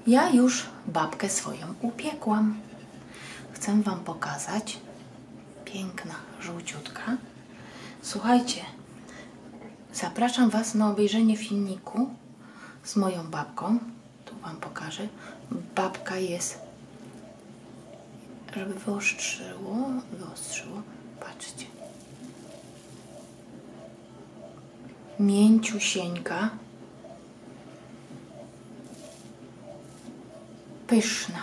Ja już babkę swoją upiekłam. Chcę wam pokazać. Piękna, żółciutka. Słuchajcie, zapraszam was na obejrzenie filmiku z moją babką. Tu wam pokażę. Babka jest, żeby wyostrzyło. Patrzcie. Mięciusieńka. Pyszna.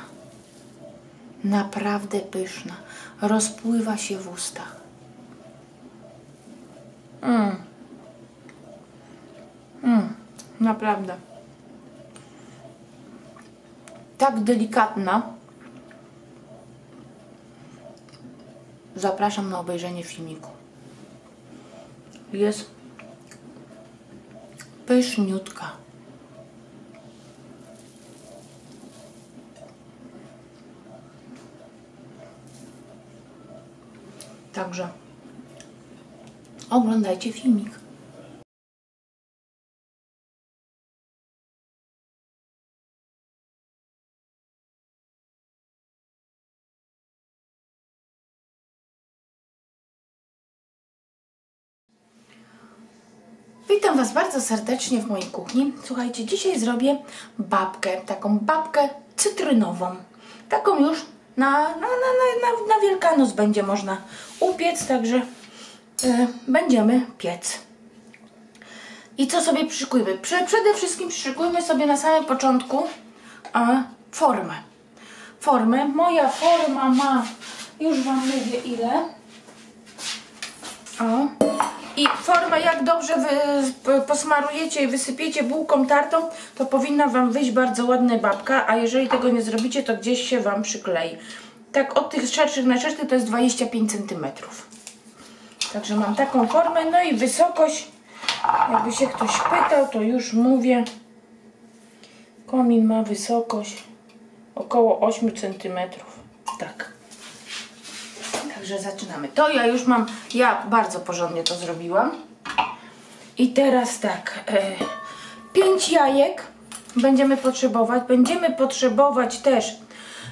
Naprawdę pyszna. Rozpływa się w ustach. Naprawdę. Tak delikatna. Zapraszam na obejrzenie filmiku. Jest pyszniutka. Także oglądajcie filmik. Witam was bardzo serdecznie w mojej kuchni. Słuchajcie, dzisiaj zrobię babkę, taką babkę cytrynową. Taką już na Wielkanoc będzie można upiec, także będziemy piec. I co sobie przyszykujemy? Przede wszystkim przyszykujmy sobie na samym początku formę. Moja forma ma, już wam mówię ile. I formę, jak dobrze posmarujecie i wysypiecie bułką tartą, to powinna wam wyjść bardzo ładna babka, a jeżeli tego nie zrobicie, to gdzieś się wam przyklei. Tak od tych szerszych na szerszy to jest 25 cm. Także mam taką formę, no i wysokość, jakby się ktoś pytał, to już mówię. Komin ma wysokość około 8 cm. Tak. Także zaczynamy. To ja już mam, ja bardzo porządnie to zrobiłam. I teraz tak, 5 jajek będziemy potrzebować. Będziemy potrzebować też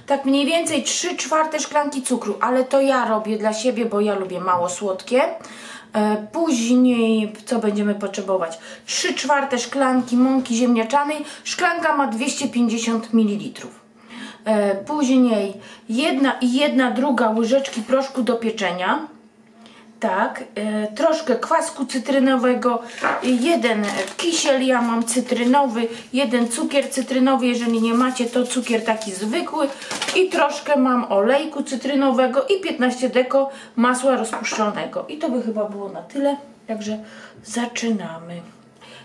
tak mniej więcej 3/4 szklanki cukru, ale to ja robię dla siebie, bo ja lubię mało słodkie. Później co będziemy potrzebować? 3/4 szklanki mąki ziemniaczanej. Szklanka ma 250 ml. Później 1,1 łyżeczki proszku do pieczenia. Tak, troszkę kwasku cytrynowego, 1 kisiel, ja mam cytrynowy, 1 cukier cytrynowy, jeżeli nie macie, to cukier taki zwykły, i troszkę mam olejku cytrynowego i 15 deko masła rozpuszczonego. I to by chyba było na tyle, także zaczynamy.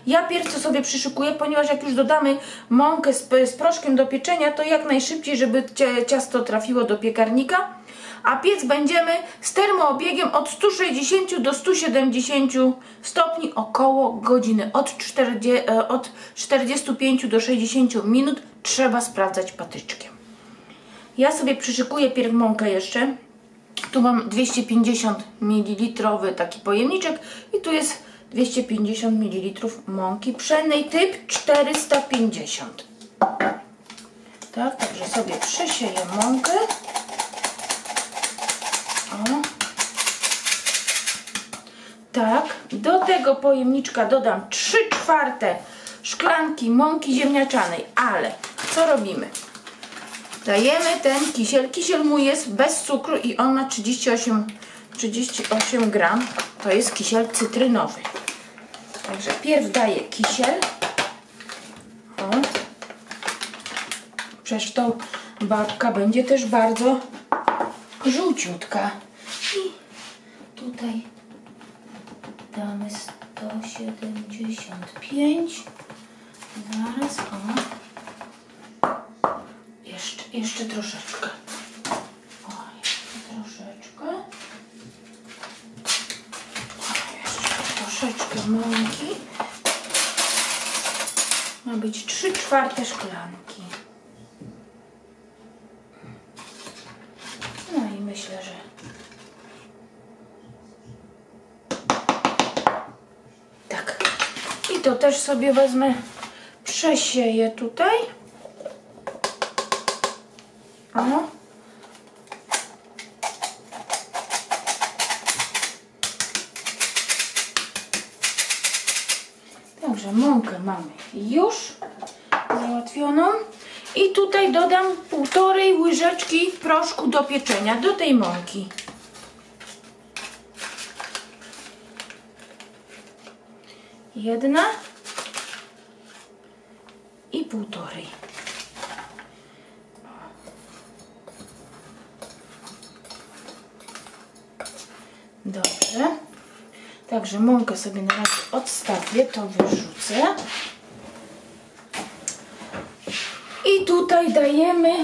Ja pierwsze sobie przyszykuję, ponieważ jak już dodamy mąkę z proszkiem do pieczenia, to jak najszybciej, żeby ciasto trafiło do piekarnika. A piec będziemy z termoobiegiem od 160 do 170 stopni około godziny. Od 45 do 60 minut trzeba sprawdzać patyczkiem. Ja sobie przyszykuję pierw mąkę jeszcze. Tu mam 250 ml taki pojemniczek i tu jest 250 ml mąki pszennej typ 450. Tak, także sobie przysieję mąkę. Tak, do tego pojemniczka dodam 3/4 szklanki mąki ziemniaczanej, ale co robimy? Dajemy ten kisiel. Kisiel mój jest bez cukru i on ma 38 gram. To jest kisiel cytrynowy. Także pierw daję kisiel. Przecież to babka będzie też bardzo żółciutka. I tutaj damy 175. Zaraz, Jeszcze troszeczkę. Jeszcze troszeczkę. Jeszcze troszeczkę mąki. Ma być 3/4 szklanki. No i myślę, że tak. I to też sobie wezmę, przesieję tutaj. O. Także mąkę mamy już załatwioną. I tutaj dodam 1,5 łyżeczki proszku do pieczenia do tej mąki. Jedna i 1,5. Dobrze. Także mąkę sobie na razie odstawię, to wyrzucę. I tutaj dajemy,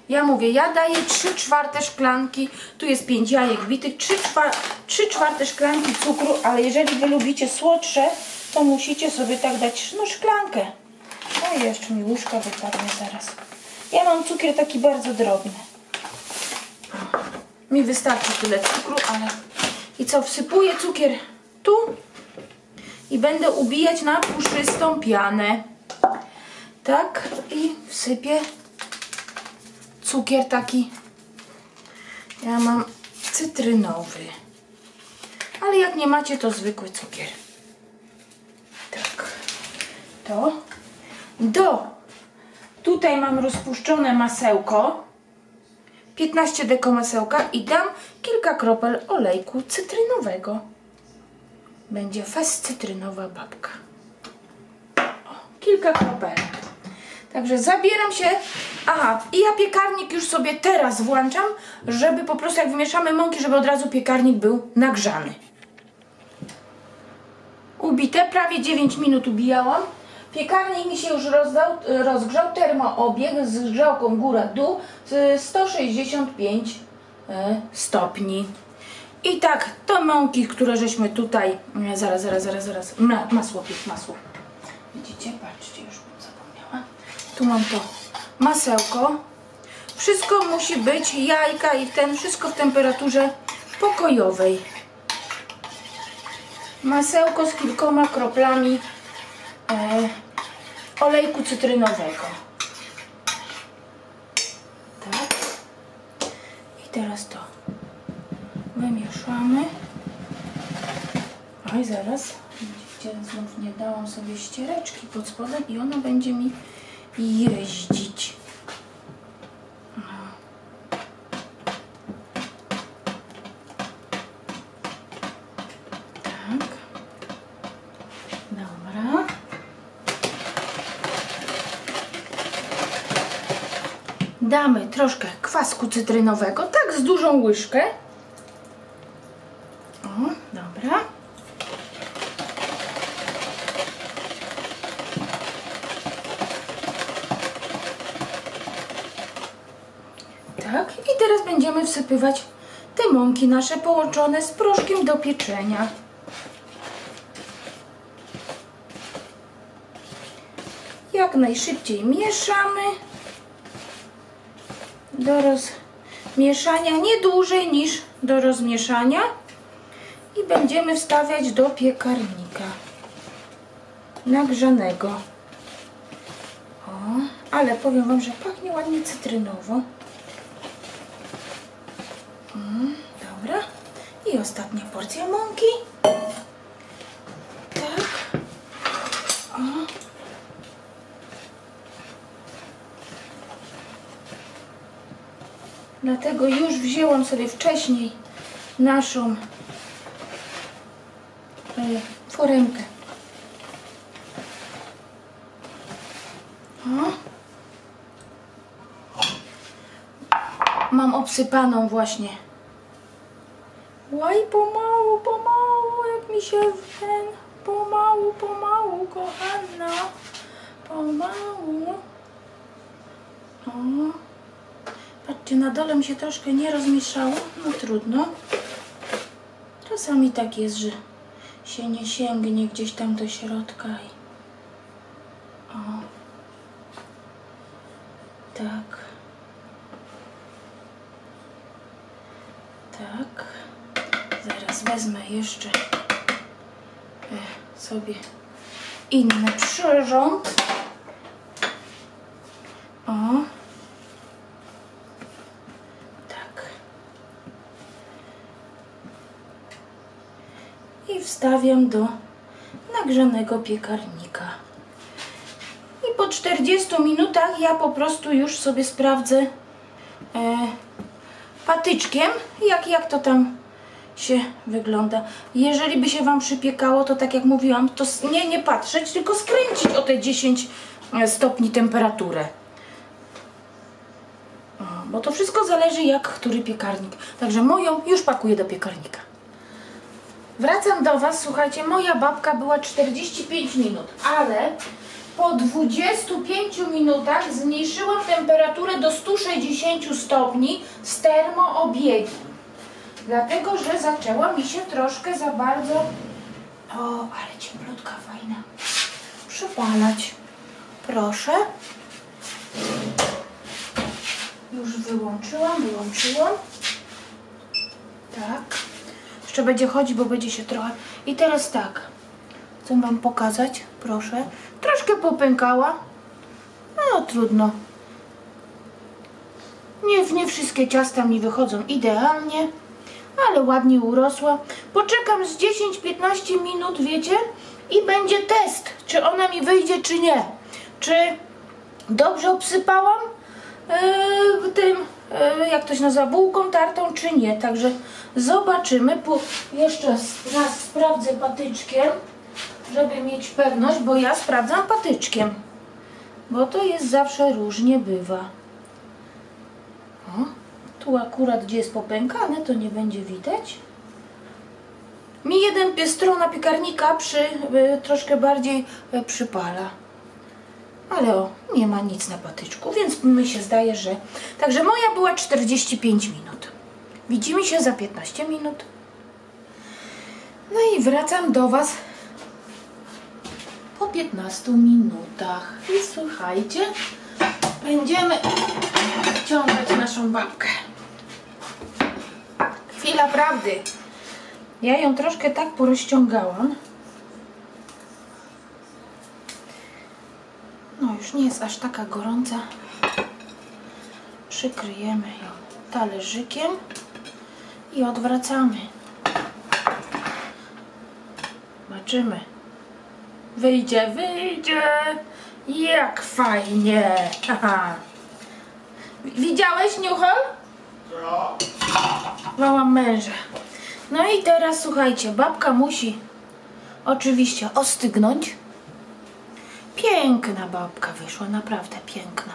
ja daję 3/4 szklanki, tu jest 5 jajek bitych, 3/4 szklanki cukru, ale jeżeli wy lubicie słodsze, to musicie sobie tak dać szklankę. O, jeszcze mi łyżka wypadnie zaraz. Ja mam cukier taki bardzo drobny. Mi wystarczy tyle cukru, ale... I co, wsypuję cukier tu i będę ubijać na puszystą pianę. Tak, i wsypię cukier taki, ja mam cytrynowy, ale jak nie macie, to zwykły cukier. Tak, tutaj mam rozpuszczone masełko, 15 deko masełka i dam kilka kropel olejku cytrynowego. Będzie fest cytrynowa babka. O, kilka kropel. Także zabieram się. Aha, i ja piekarnik już sobie teraz włączam, żeby po prostu jak wymieszamy mąki, żeby od razu piekarnik był nagrzany. Ubite, prawie 9 minut ubijałam. Piekarnik mi się już rozgrzał, termoobieg z grzałką góra-dół, 165 stopni. I tak, to mąki, które żeśmy tutaj, zaraz, masło. Widzicie, patrzcie, już zapomniałam. Tu mam to masełko. Wszystko musi być, jajka i wszystko w temperaturze pokojowej. Masełko z kilkoma kroplami olejku cytrynowego. Tak. I teraz to wymieszamy. Oj, zaraz. Widzicie, znów nie dałam sobie ściereczki pod spodem i ona będzie mi jeździć. Tak. Dobra. Damy troszkę kwasku cytrynowego, tak z dużą łyżkę. O, dobra. Tak, i teraz będziemy wsypywać te mąki nasze połączone z proszkiem do pieczenia. Jak najszybciej mieszamy do rozmieszania, nie dłużej niż do rozmieszania, i będziemy wstawiać do piekarnika nagrzanego. O, ale powiem wam, że pachnie ładnie cytrynowo. Dobra. I ostatnia porcja mąki. Tak. O. Dlatego już wzięłam sobie wcześniej naszą foremkę. O. Mam obsypaną właśnie. Łaj, pomału, jak mi się pomału, kochana. Pomału. O. Patrzcie, na dole mi się troszkę nie rozmieszało. No trudno. Czasami tak jest, że się nie sięgnie gdzieś tam do środka. O. Tak. Tak. Zaraz wezmę jeszcze sobie inny przyrząd. O. wstawiam do nagrzanego piekarnika. I po 40 minutach ja po prostu już sobie sprawdzę patyczkiem, jak to tam się wygląda. Jeżeli by się Wam przypiekało, to tak jak mówiłam, to nie patrzeć, tylko skręcić o te 10 stopni temperaturę. Bo to wszystko zależy jak który piekarnik. Także moją już pakuję do piekarnika. Wracam do Was, słuchajcie, moja babka była 45 minut, ale po 25 minutach zmniejszyłam temperaturę do 160 stopni z termoobiegiem. Dlatego, że zaczęła mi się troszkę za bardzo, ale cieplutka fajna, przypalać. Proszę. Już wyłączyłam. Tak. Jeszcze będzie chodzić, bo będzie się trochę... I teraz tak. Chcę Wam pokazać. Proszę. Troszkę popękała. No trudno. Nie wszystkie ciasta mi wychodzą idealnie, ale ładnie urosła. Poczekam z 10-15 minut, wiecie? I będzie test, czy ona mi wyjdzie, czy nie. Czy dobrze obsypałam tym, jak to się nazywa, bułką tartą, czy nie. Także zobaczymy. Jeszcze raz sprawdzę patyczkiem, żeby mieć pewność, bo ja sprawdzam patyczkiem. Bo to jest zawsze różnie bywa. O, tu akurat gdzie jest popękane, to nie będzie widać. Mi strona piekarnika troszkę bardziej przypala. Ale nie ma nic na patyczku, więc mi się zdaje, że... Także moja była 45 minut. Widzimy się za 15 minut. No i wracam do Was po 15 minutach. I słuchajcie, będziemy wciągać naszą babkę. Chwila prawdy. Ja ją troszkę tak porozciągałam. No już nie jest aż taka gorąca. Przykryjemy ją talerzykiem i odwracamy. Zobaczymy. Wyjdzie. Jak fajnie. Aha. Widziałeś, Niuchol? Wołam męża. No i teraz słuchajcie, babka musi oczywiście ostygnąć. Piękna babka wyszła, naprawdę piękna.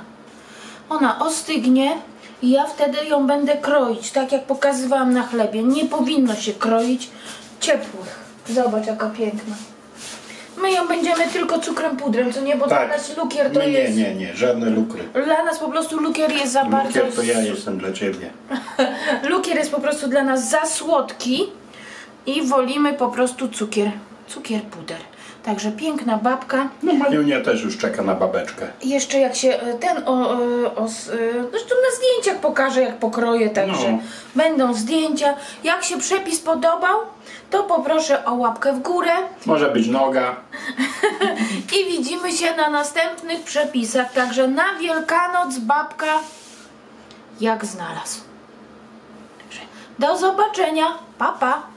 Ona ostygnie i ja wtedy ją będę kroić, tak jak pokazywałam na chlebie. Nie powinno się kroić ciepłych. Zobacz jaka piękna. My ją będziemy tylko cukrem pudrem, co nie? Bo tak. Dla nas lukier to jest... Nie, żadne lukry. Dla nas po prostu lukier jest za bardzo... Lukier to ja jestem dla Ciebie. Lukier jest po prostu dla nas za słodki i wolimy po prostu cukier puder. Także piękna babka. No Maniunia też już czeka na babeczkę. Jeszcze jak się zresztą na zdjęciach pokażę, jak pokroję, także no. Będą zdjęcia. Jak się przepis podobał, to poproszę o łapkę w górę. Może być noga. I widzimy się na następnych przepisach. Także na Wielkanoc babka jak znalazł. Także do zobaczenia. Pa, pa.